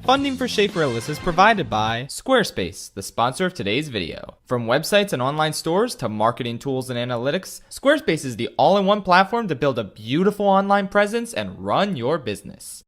Funding for Shaperillis is provided by Squarespace, the sponsor of today's video. From websites and online stores to marketing tools and analytics, Squarespace is the all-in-one platform to build a beautiful online presence and run your business.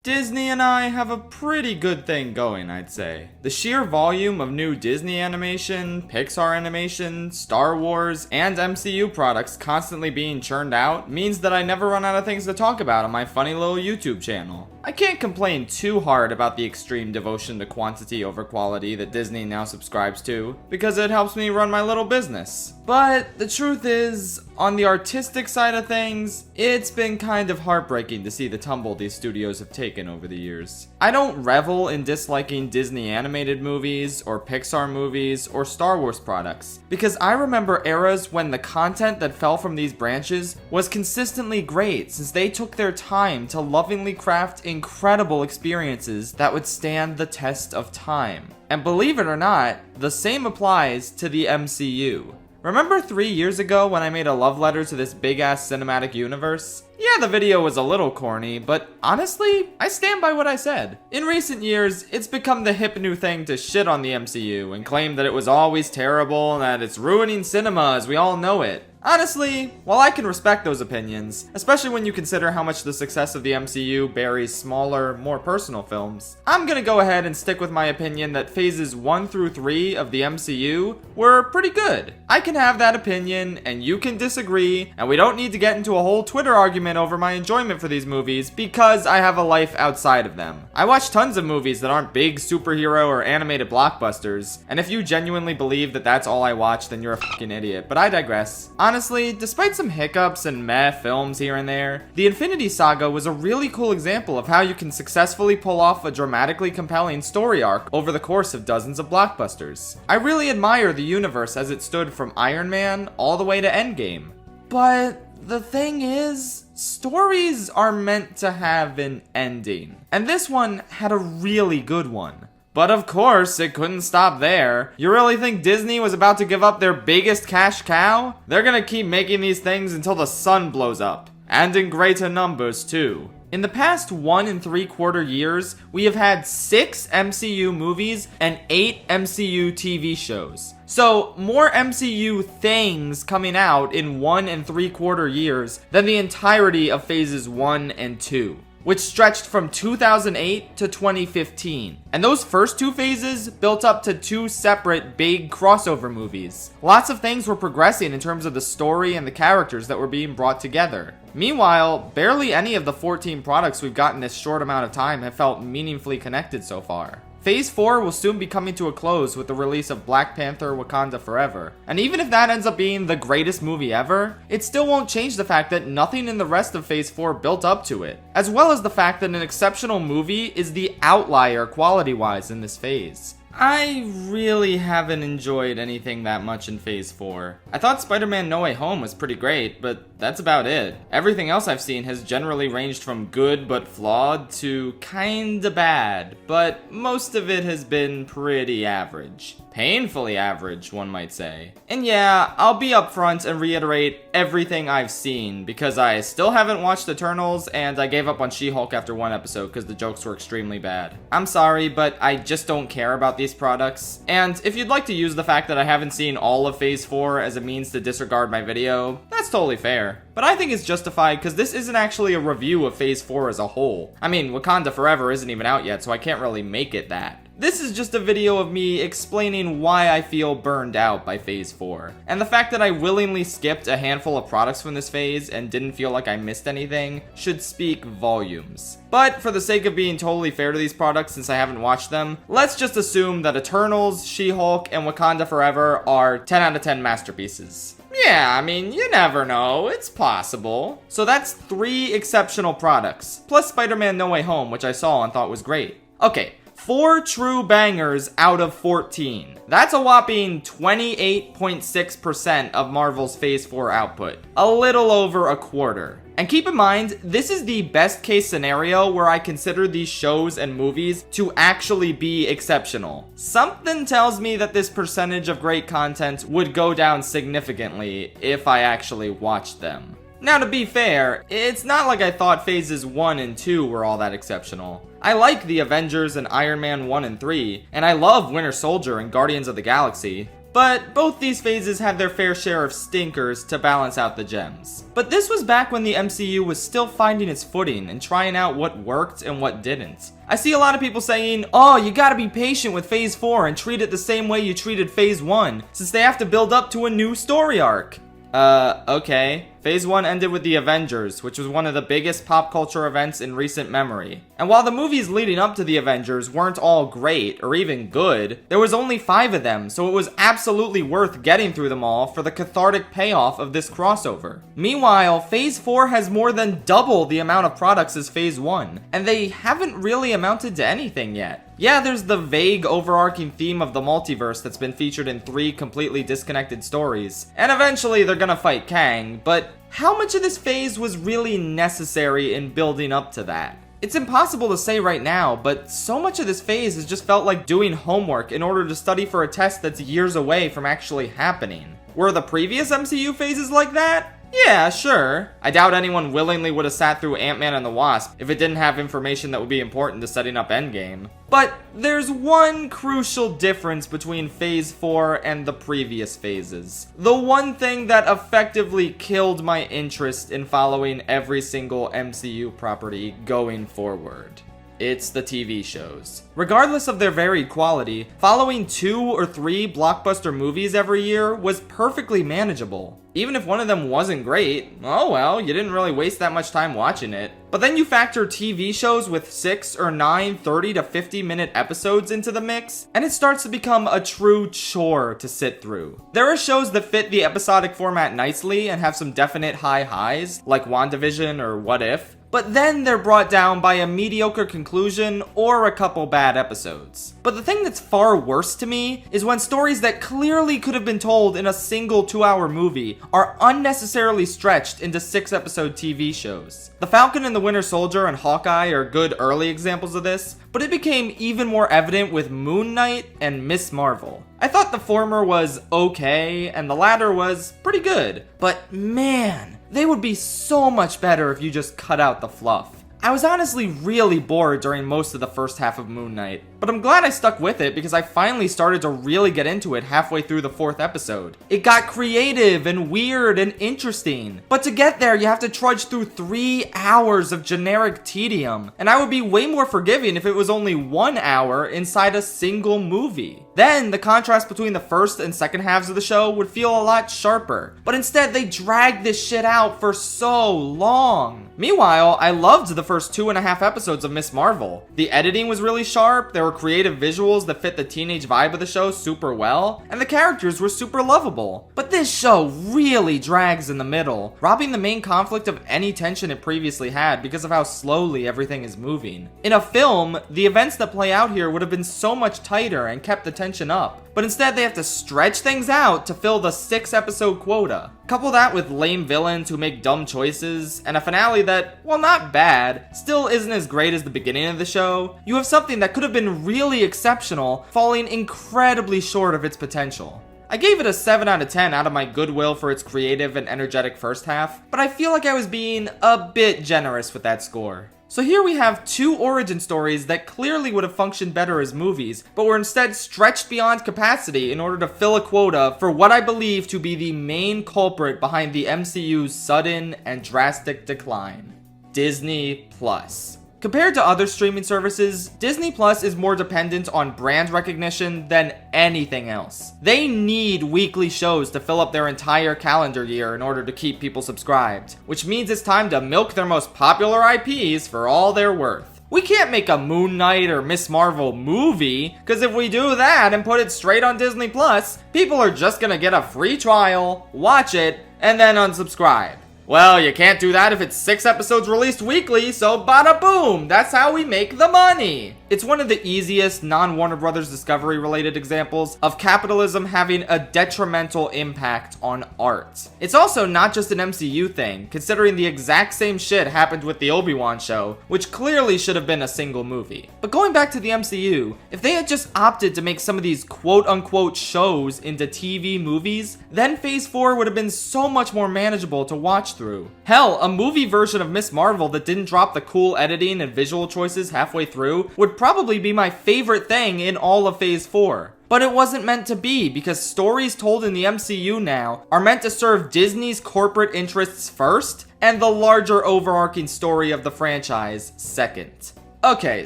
Disney and I have a pretty good thing going, I'd say. The sheer volume of new Disney animation, Pixar animation, Star Wars, and MCU products constantly being churned out means that I never run out of things to talk about on my funny little YouTube channel. I can't complain too hard about the extreme devotion to quantity over quality that Disney now subscribes to, because it helps me run my little business. But the truth is, on the artistic side of things, it's been kind of heartbreaking to see the tumble these studios have taken over the years. I don't revel in disliking Disney animated movies, or Pixar movies, or Star Wars products, because I remember eras when the content that fell from these branches was consistently great, since they took their time to lovingly craft incredible experiences that would stand the test of time. And believe it or not, the same applies to the MCU. Remember 3 years ago when I made a love letter to this big-ass cinematic universe? Yeah, the video was a little corny, but honestly, I stand by what I said. In recent years, it's become the hip new thing to shit on the MCU and claim that it was always terrible and that it's ruining cinema as we all know it. Honestly, while I can respect those opinions, especially when you consider how much the success of the MCU buries smaller, more personal films, I'm gonna go ahead and stick with my opinion that phases 1 through 3 of the MCU were pretty good. I can have that opinion, and you can disagree, and we don't need to get into a whole Twitter argument over my enjoyment for these movies because I have a life outside of them. I watch tons of movies that aren't big superhero or animated blockbusters, and if you genuinely believe that that's all I watch, then you're a fucking idiot, but I digress. Honestly, despite some hiccups and meh films here and there, the Infinity Saga was a really cool example of how you can successfully pull off a dramatically compelling story arc over the course of dozens of blockbusters. I really admire the universe as it stood from Iron Man all the way to Endgame. But the thing is, stories are meant to have an ending, and this one had a really good one. But of course, it couldn't stop there. You really think Disney was about to give up their biggest cash cow? They're gonna keep making these things until the sun blows up. And in greater numbers, too. In the past 1 3/4 years, we have had 6 MCU movies and 8 MCU TV shows. So, more MCU things coming out in 1 3/4 years than the entirety of phases 1 and 2. Which stretched from 2008 to 2015. And those first 2 phases built up to 2 separate big crossover movies. Lots of things were progressing in terms of the story and the characters that were being brought together. Meanwhile, barely any of the 14 products we've gotten this short amount of time have felt meaningfully connected so far. Phase 4 will soon be coming to a close with the release of Black Panther: Wakanda Forever. And even if that ends up being the greatest movie ever, it still won't change the fact that nothing in the rest of Phase 4 built up to it. As well as the fact that an exceptional movie is the outlier quality-wise in this phase. I really haven't enjoyed anything that much in Phase 4. I thought Spider-Man No Way Home was pretty great, but that's about it. Everything else I've seen has generally ranged from good but flawed to kinda bad, but most of it has been pretty average. Painfully average, one might say. And yeah, I'll be upfront and reiterate everything I've seen, because I still haven't watched Eternals, and I gave up on She-Hulk after 1 episode because the jokes were extremely bad. I'm sorry, but I just don't care about these products. And if you'd like to use the fact that I haven't seen all of Phase 4 as a means to disregard my video, that's totally fair. But I think it's justified because this isn't actually a review of Phase 4 as a whole. I mean, Wakanda Forever isn't even out yet, so I can't really make it that. This is just a video of me explaining why I feel burned out by Phase 4. And the fact that I willingly skipped a handful of products from this phase and didn't feel like I missed anything should speak volumes. But for the sake of being totally fair to these products since I haven't watched them, let's just assume that Eternals, She-Hulk, and Wakanda Forever are 10 out of 10 masterpieces. Yeah, I mean, you never know. It's possible. So that's 3 exceptional products, plus Spider-Man No Way Home, which I saw and thought was great. Okay. 4 true bangers out of 14. That's a whopping 28.6% of Marvel's Phase 4 output. A little over a quarter. And keep in mind, this is the best case scenario where I consider these shows and movies to actually be exceptional. Something tells me that this percentage of great content would go down significantly if I actually watched them. Now, to be fair, it's not like I thought phases 1 and 2 were all that exceptional. I like the Avengers and Iron Man 1 and 3, and I love Winter Soldier and Guardians of the Galaxy. But both these phases had their fair share of stinkers to balance out the gems. But this was back when the MCU was still finding its footing and trying out what worked and what didn't. I see a lot of people saying, oh, you gotta be patient with Phase 4 and treat it the same way you treated Phase 1, since they have to build up to a new story arc. Okay. Phase 1 ended with the Avengers, which was one of the biggest pop culture events in recent memory. And while the movies leading up to the Avengers weren't all great, or even good, there was only 5 of them, so it was absolutely worth getting through them all for the cathartic payoff of this crossover. Meanwhile, Phase 4 has more than double the amount of products as Phase 1, and they haven't really amounted to anything yet. Yeah, there's the vague overarching theme of the multiverse that's been featured in 3 completely disconnected stories, and eventually they're gonna fight Kang, but how much of this phase was really necessary in building up to that? It's impossible to say right now, but so much of this phase has just felt like doing homework in order to study for a test that's years away from actually happening. Were the previous MCU phases like that? Yeah, sure. I doubt anyone willingly would have sat through Ant-Man and the Wasp if it didn't have information that would be important to setting up Endgame. But there's one crucial difference between Phase 4 and the previous phases. The one thing that effectively killed my interest in following every single MCU property going forward. It's the TV shows. Regardless of their varied quality, following 2 or 3 blockbuster movies every year was perfectly manageable. Even if one of them wasn't great, oh well, you didn't really waste that much time watching it. But then you factor TV shows with 6 or 9 30 to 50 minute episodes into the mix, and it starts to become a true chore to sit through. There are shows that fit the episodic format nicely and have some definite high highs, like WandaVision or What If, but then they're brought down by a mediocre conclusion or a couple bad episodes. But the thing that's far worse to me is when stories that clearly could have been told in a single 2-hour movie are unnecessarily stretched into 6-episode TV shows. The Falcon and the Winter Soldier and Hawkeye are good early examples of this, but it became even more evident with Moon Knight and Miss Marvel. I thought the former was okay, and the latter was pretty good, but man, they would be so much better if you just cut out the fluff. I was honestly really bored during most of the first half of Moon Knight, but I'm glad I stuck with it because I finally started to really get into it halfway through the 4th episode. It got creative and weird and interesting, but to get there you have to trudge through 3 hours of generic tedium, and I would be way more forgiving if it was only 1 hour inside a single movie. Then the contrast between the first and second halves of the show would feel a lot sharper, but instead they dragged this shit out for so long. Meanwhile, I loved the first 2.5 episodes of Miss Marvel. The editing was really sharp, there were creative visuals that fit the teenage vibe of the show super well, and the characters were super lovable. But this show really drags in the middle, robbing the main conflict of any tension it previously had because of how slowly everything is moving. In a film, the events that play out here would have been so much tighter and kept the tension up. But instead they have to stretch things out to fill the 6-episode quota. Couple that with lame villains who make dumb choices, and a finale that, while not bad, still isn't as great as the beginning of the show, you have something that could have been really exceptional, falling incredibly short of its potential. I gave it a 7 out of 10 out of my goodwill for its creative and energetic first half, but I feel like I was being a bit generous with that score. So here we have 2 origin stories that clearly would have functioned better as movies, but were instead stretched beyond capacity in order to fill a quota for what I believe to be the main culprit behind the MCU's sudden and drastic decline: Disney Plus. Compared to other streaming services, Disney Plus is more dependent on brand recognition than anything else. They need weekly shows to fill up their entire calendar year in order to keep people subscribed, which means it's time to milk their most popular IPs for all they're worth. We can't make a Moon Knight or Miss Marvel movie, because if we do that and put it straight on Disney Plus, people are just gonna get a free trial, watch it, and then unsubscribe. Well, you can't do that if it's 6 episodes released weekly, so bada boom, that's how we make the money. It's one of the easiest non-Warner Brothers Discovery related examples of capitalism having a detrimental impact on art. It's also not just an MCU thing, considering the exact same shit happened with the Obi-Wan show, which clearly should have been a single movie. But going back to the MCU, if they had just opted to make some of these quote-unquote shows into TV movies, then Phase 4 would have been so much more manageable to watch through. Hell, a movie version of Ms. Marvel that didn't drop the cool editing and visual choices halfway through would probably be my favorite thing in all of Phase 4. But it wasn't meant to be, because stories told in the MCU now are meant to serve Disney's corporate interests first, and the larger overarching story of the franchise second. Okay,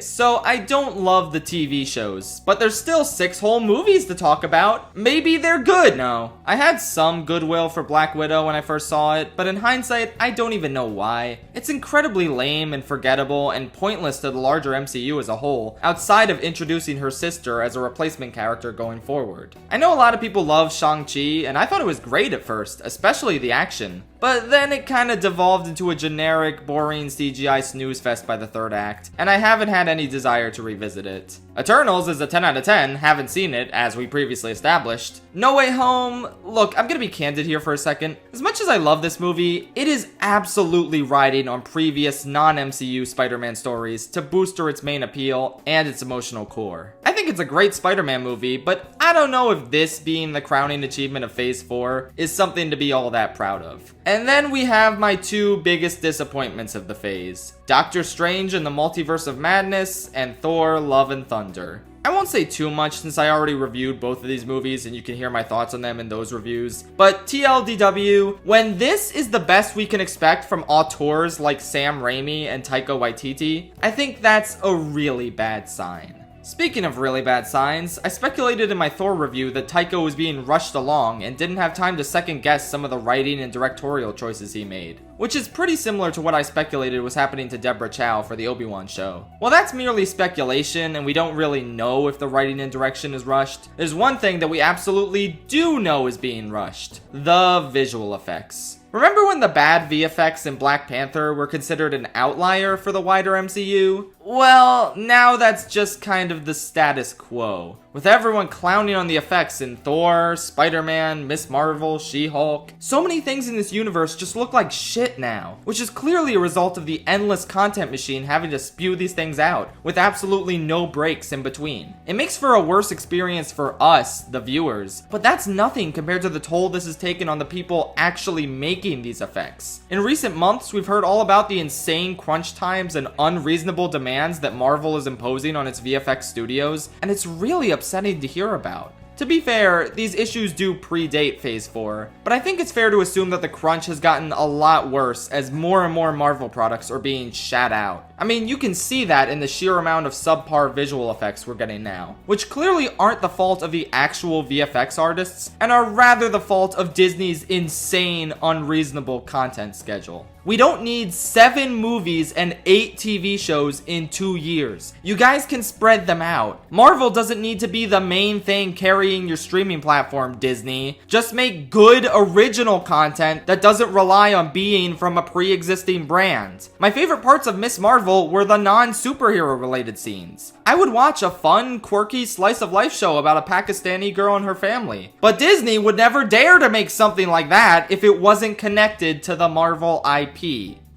so I don't love the TV shows, but there's still 6 whole movies to talk about. Maybe they're good. No, I had some goodwill for Black Widow when I first saw it, but in hindsight, I don't even know why. It's incredibly lame and forgettable and pointless to the larger MCU as a whole, outside of introducing her sister as a replacement character going forward. I know a lot of people love Shang-Chi, and I thought it was great at first, especially the action. But then it kinda devolved into a generic, boring CGI snooze fest by the third act, and I haven't had any desire to revisit it. Eternals is a 10 out of 10, haven't seen it, as we previously established. No Way Home, look, I'm gonna be candid here for a second. As much as I love this movie, it is absolutely riding on previous non-MCU Spider-Man stories to booster its main appeal and its emotional core. I think it's a great Spider-Man movie, but I don't know if this being the crowning achievement of Phase 4 is something to be all that proud of. And then we have my 2 biggest disappointments of the phase: Doctor Strange and the Multiverse of Madness, and Thor: Love and Thunder. I won't say too much since I already reviewed both of these movies and you can hear my thoughts on them in those reviews. But TLDW, when this is the best we can expect from auteurs like Sam Raimi and Taika Waititi, I think that's a really bad sign. Speaking of really bad signs, I speculated in my Thor review that Taika was being rushed along and didn't have time to second guess some of the writing and directorial choices he made, which is pretty similar to what I speculated was happening to Deborah Chow for the Obi-Wan show. While that's merely speculation and we don't really know if the writing and direction is rushed, there's one thing that we absolutely do know is being rushed: the visual effects. Remember when the bad VFX in Black Panther were considered an outlier for the wider MCU? Well, now that's just kind of the status quo, with everyone clowning on the effects in Thor, Spider-Man, Ms. Marvel, She-Hulk. So many things in this universe just look like shit now, which is clearly a result of the endless content machine having to spew these things out, with absolutely no breaks in between. It makes for a worse experience for us, the viewers, but that's nothing compared to the toll this has taken on the people actually making these effects. In recent months, we've heard all about the insane crunch times and unreasonable demands that Marvel is imposing on its VFX studios, and it's really upsetting to hear about. To be fair, these issues do predate Phase 4, but I think it's fair to assume that the crunch has gotten a lot worse as more and more Marvel products are being shat out. I mean, you can see that in the sheer amount of subpar visual effects we're getting now, which clearly aren't the fault of the actual VFX artists, and are rather the fault of Disney's insane, unreasonable content schedule. We don't need 7 movies and 8 TV shows in 2 years. You guys can spread them out. Marvel doesn't need to be the main thing carrying your streaming platform, Disney. Just make good original content that doesn't rely on being from a pre-existing brand. My favorite parts of Ms. Marvel were the non-superhero related scenes. I would watch a fun, quirky slice of life show about a Pakistani girl and her family. But Disney would never dare to make something like that if it wasn't connected to the Marvel IP.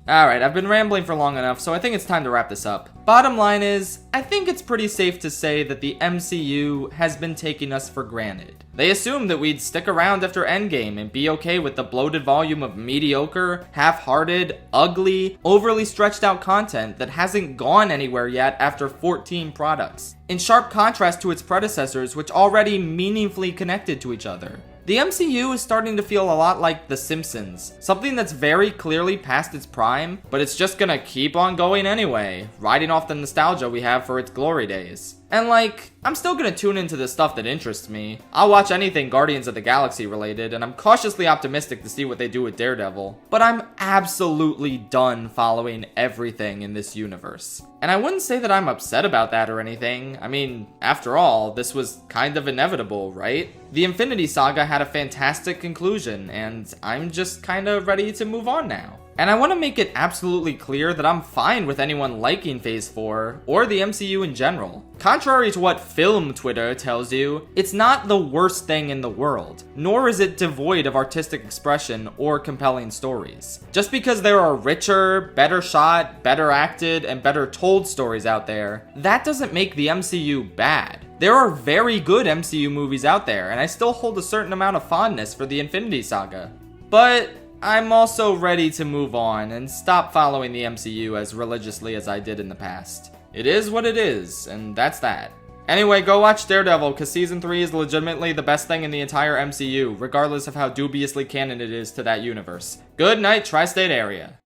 Alright, I've been rambling for long enough, so I think it's time to wrap this up. Bottom line is, I think it's pretty safe to say that the MCU has been taking us for granted. They assumed that we'd stick around after Endgame and be okay with the bloated volume of mediocre, half-hearted, ugly, overly stretched out content that hasn't gone anywhere yet after 14 products, in sharp contrast to its predecessors, which already meaningfully connected to each other. The MCU is starting to feel a lot like The Simpsons, something that's very clearly past its prime, but it's just gonna keep on going anyway, riding off the nostalgia we have for its glory days. And like, I'm still gonna tune into the stuff that interests me. I'll watch anything Guardians of the Galaxy related, and I'm cautiously optimistic to see what they do with Daredevil. But I'm absolutely done following everything in this universe. And I wouldn't say that I'm upset about that or anything. I mean, after all, this was kind of inevitable, right? The Infinity Saga had a fantastic conclusion, and I'm just kinda ready to move on now. And I want to make it absolutely clear that I'm fine with anyone liking Phase 4, or the MCU in general. Contrary to what film Twitter tells you, it's not the worst thing in the world, nor is it devoid of artistic expression or compelling stories. Just because there are richer, better shot, better acted, and better told stories out there, that doesn't make the MCU bad. There are very good MCU movies out there, and I still hold a certain amount of fondness for the Infinity Saga. But I'm also ready to move on and stop following the MCU as religiously as I did in the past. It is what it is, and that's that. Anyway, go watch Daredevil, cause season 3 is legitimately the best thing in the entire MCU, regardless of how dubiously canon it is to that universe. Good night, Tri-State Area.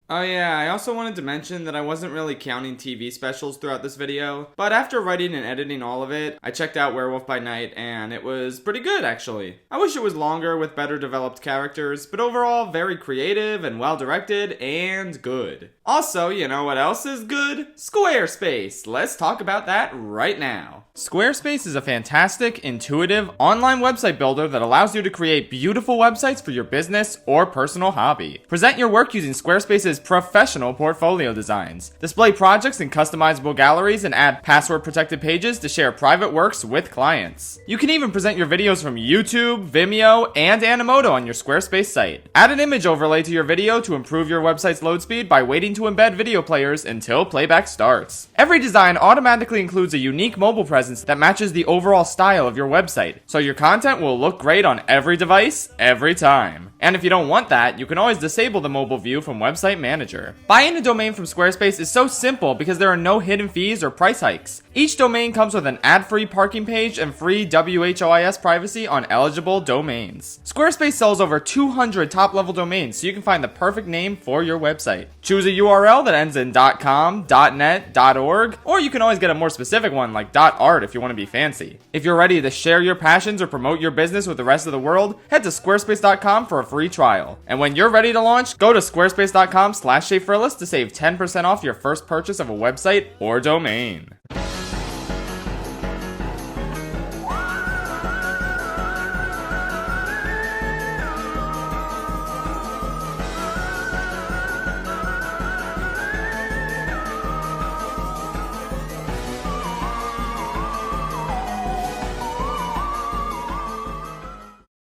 Oh yeah, I also wanted to mention that I wasn't really counting TV specials throughout this video, but after writing and editing all of it, I checked out Werewolf by Night, and it was pretty good actually. I wish it was longer with better developed characters, but overall very creative and well directed and good. Also, you know what else is good? Squarespace! Let's talk about that right now. Squarespace is a fantastic, intuitive, online website builder that allows you to create beautiful websites for your business or personal hobby. Present your work using Squarespace's professional portfolio designs. Display projects in customizable galleries and add password-protected pages to share private works with clients. You can even present your videos from YouTube, Vimeo, and Animoto on your Squarespace site. Add an image overlay to your video to improve your website's load speed by waiting to embed video players until playback starts. Every design automatically includes a unique mobile presence that matches the overall style of your website, so your content will look great on every device, every time. And if you don't want that, you can always disable the mobile view from Website Manager. Buying a domain from Squarespace is so simple because there are no hidden fees or price hikes. Each domain comes with an ad-free parking page and free WHOIS privacy on eligible domains. Squarespace sells over 200 top-level domains, so you can find the perfect name for your website. Choose a URL that ends in .com, .net, .org, or you can always get a more specific one like .art if you want to be fancy. If you're ready to share your passions or promote your business with the rest of the world, head to squarespace.com for a free trial. And when you're ready to launch, go to squarespace.com/ShapeFrillis to save 10% off your first purchase of a website or domain.